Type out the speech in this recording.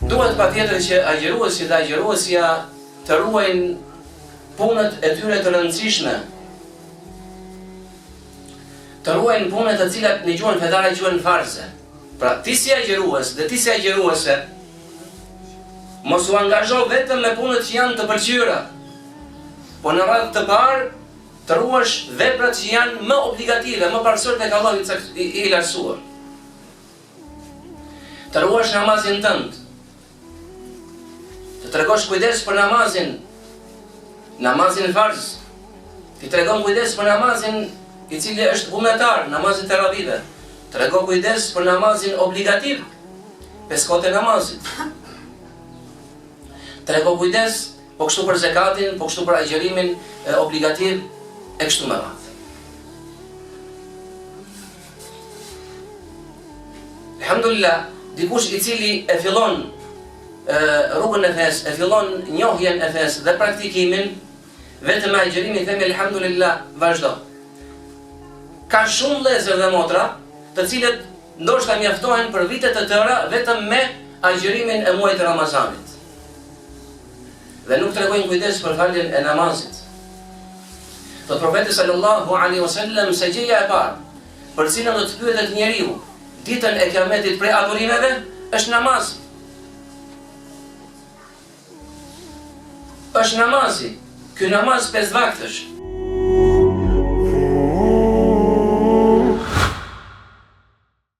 Duhet patjetër që agjëruesit dhe agjëruesja të ruajnë punët e tyre të rëndësishme, të ruajnë punët të cilat në gjuhën fetare quhen farze. Pra, ti si agjërues dhe ti si agjëruese, mos u angazho vetëm me punët që janë të pëlqyera, po në radhë të parë të ruash veprat që janë më obligative, më parësore tek Allahu i lartësuar. Të ruash namazin tënd, të tregosh kujdes për namazin farz, ti tregon kujdes për namazin i cili është vullnetar, namazin teravive, tregon kujdes për namazin obligativ, 5 kohët e namazit. Tregon kujdes po kështu për zakatin, po kështu për agjërimin obligativ e kështu me radhë. Alhamdulillah, dikush i cili e fillon rrugën e fesë, e fillon njohjen e fesë dhe praktikimin, vetëm me agjërimin themi alhamdulillah, vazhdo. Ka shumë vëllezër dhe motra, të cilët ndoshta mjaftohen për vite të tëra vetëm me agjërimin e muajit të Ramazanit. Dhe nuk tregojnë kujdes për faljen e namazit. Thot profeti sallallahu alaihi wasallam se gjëja e parë për cilën do të pyetet njeriu ditën e kiametit prej adhurimeve është namazi. Është namazi. Ky namaz 5 vaktësh.